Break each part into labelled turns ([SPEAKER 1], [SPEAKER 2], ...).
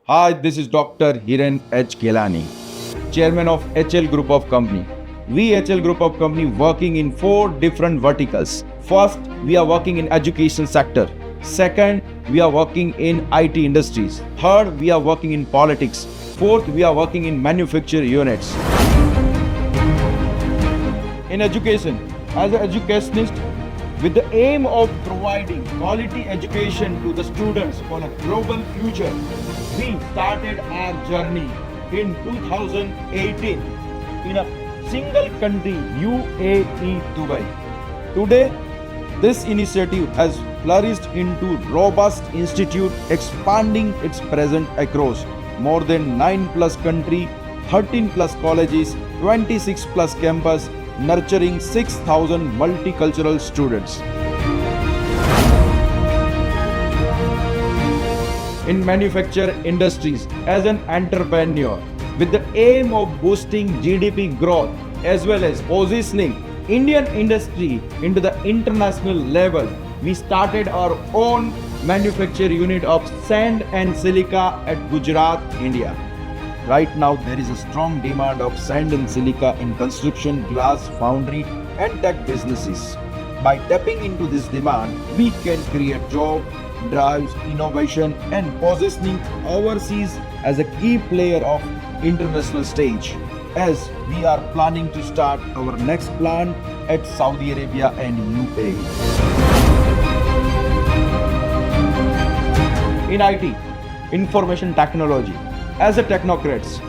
[SPEAKER 1] Hi, this is Dr. Hiren H. Ghelani, Chairman of HL Group of Company. We HL Group of Company working in 4 different verticals. First, we are working in education sector. Second, we are working in IT industries. Third, we are working in politics. Fourth, we are working in manufacturing units. In education, as an educationist, with the aim of providing quality education to the students for a global future, we started our journey in 2018 in a single country, UAE, Dubai. Today, this initiative has flourished into robust institute, expanding its presence across more than 9 plus country, 13 plus colleges, 26 plus campus, nurturing 6,000 multicultural students. In manufacturing industries, as an entrepreneur, with the aim of boosting GDP growth as well as positioning Indian industry into the international level, we started our own manufacture unit of sand and silica at Gujarat, India. Right now, there is a strong demand of sand and silica in construction, glass, foundry, and tech businesses. By tapping into this demand, we can create job, drives innovation, and positioning overseas as a key player of international stage. As we are planning to start our next plant at Saudi Arabia and UAE. In IT, information technology, as a technocrats,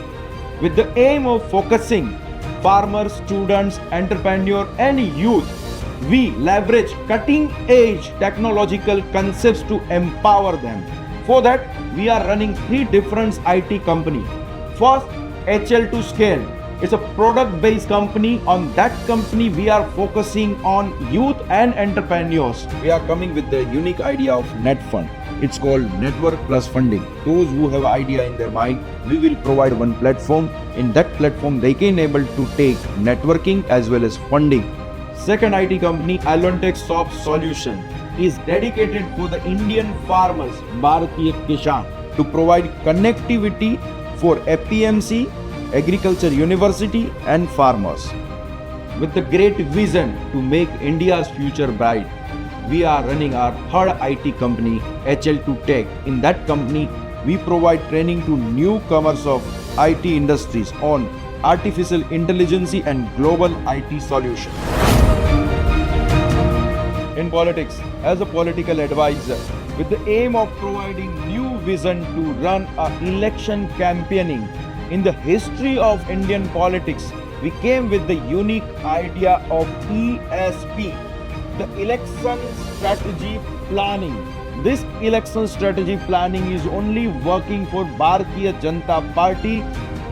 [SPEAKER 1] with the aim of focusing farmers, students, entrepreneurs, and youth, we leverage cutting-edge technological concepts to empower them. For that, we are running 3 different IT companies. First, HL2 Scale. It's a product-based company. On that company, we are focusing on youth and entrepreneurs. We are coming with the unique idea of net fund. It's called Network Plus Funding. Those who have idea in their mind, we will provide one platform. In that platform, they can able to take networking as well as funding. Second IT company, Allontech Soft Solution, is dedicated for the Indian farmers, Bharatiya Kishan, to provide connectivity for APMC, Agriculture University, and farmers. With the great vision to make India's future bright, we are running our third IT company, HL2 Tech. In that company, we provide training to newcomers of IT industries on artificial intelligence and global IT solutions. In politics, as a political advisor, with the aim of providing new vision to run an election campaigning in the history of Indian politics, we came with the unique idea of ESP, the election strategy planning. This election strategy planning is only working for Bharatiya Janata Party,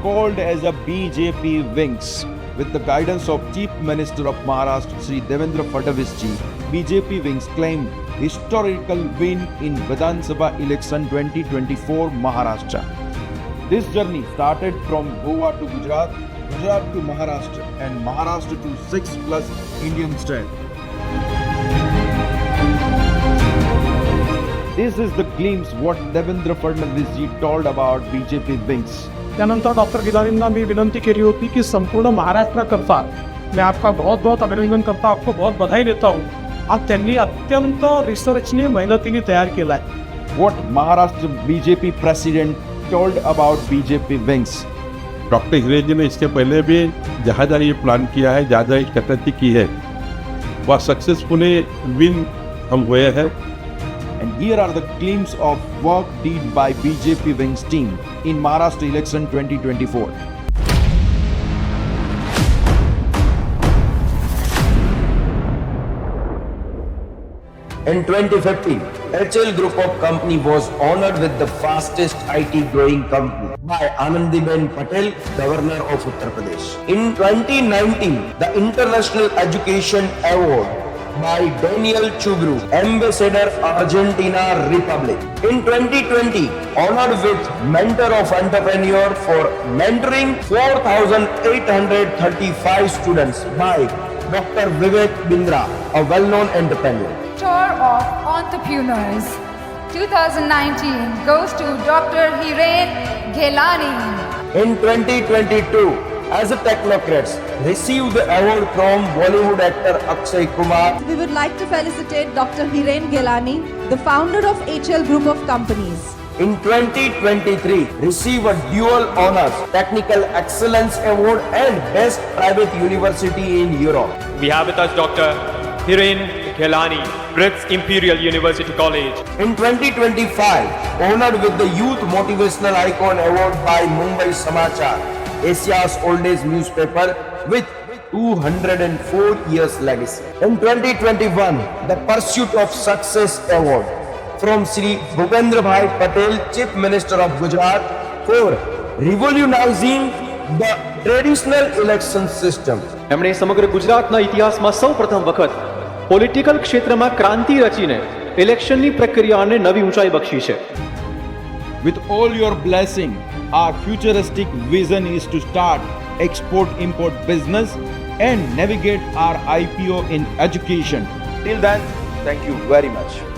[SPEAKER 1] called as a BJP Wings. With the guidance of Chief Minister of Maharashtra, Sri Devendra Fadnavis ji, BJP Wings claimed historical win in Vidhan Sabha election 2024 Maharashtra. This journey started from Goa to Gujarat, Gujarat to Maharashtra, and Maharashtra to 6 plus Indian state. This is the glimpse what Devendra Fadnavis ji told about BJP Wings.
[SPEAKER 2] त्यानंतर doctor गिलानींना मी विनंती केली होती की संपूर्ण महाराष्ट्राकरता मैं आपका बहुत बहुत अभिनंदन करता हूं, आपको बहुत बधाई देता हूं. आज त्यांनी अत्यंत रिसर्चने मेहनतीने तयार केला आहे.
[SPEAKER 1] What Maharashtra BJP president told about BJP Wings.
[SPEAKER 3] Doctor Hiren ji ने इसके पहले भी जहाँ जहाँ ये प्लान किया है, जहाँ जहाँ स्ट्रेटजी की है, वह सक्सेसफुली विन हम हुए हैं.
[SPEAKER 1] And here are the glimpses of work done by BJP Wings team in Maharashtra election 2024.
[SPEAKER 4] In 2015, HL Group of Company was honored with the fastest IT growing company by Anandiben Patel, Governor of Uttar Pradesh. In 2019, the International Education Award by Daniel Chugru, Ambassador Argentina Republic. In 2020, honored with Mentor of Entrepreneur for mentoring 4,835 students by Dr. Vivek Bindra, a well-known entrepreneur.
[SPEAKER 5] Tour of entrepreneurs. 2019 goes to Dr. Hiren Ghelani.
[SPEAKER 4] In 2022, as a technocrats, received the award from Bollywood actor Akshay Kumar.
[SPEAKER 6] We would like to felicitate Dr. Hiren Ghelani, the founder of HL Group of Companies.
[SPEAKER 4] In 2023, received a dual honors, Technical Excellence Award and Best Private University in Europe.
[SPEAKER 7] We have with us Dr. Hiren Ghelani, Brits Imperial University College.
[SPEAKER 4] In 2025, honored with the Youth Motivational Icon Award by Mumbai Samachar, Asia's oldest newspaper with 204 years legacy. In 2021, the Pursuit of Success Award from Sri Bhupendra Bhai Patel, Chief Minister of Gujarat, for revolutionizing the traditional election system.
[SPEAKER 8] એમણે સમગ્ર ગુજરાતના ઇતિહાસમાં સૌપ્રથમ વખત political ક્ષેત્રમાં ક્રાંતિ રચીને ઇલેક્શનની પ્રક્રિયાને નવી ઊંચાઈ બક્ષી છે.
[SPEAKER 1] With all your blessing, our futuristic vision is to start export-import business and navigate our IPO in education. Till then, thank you very much.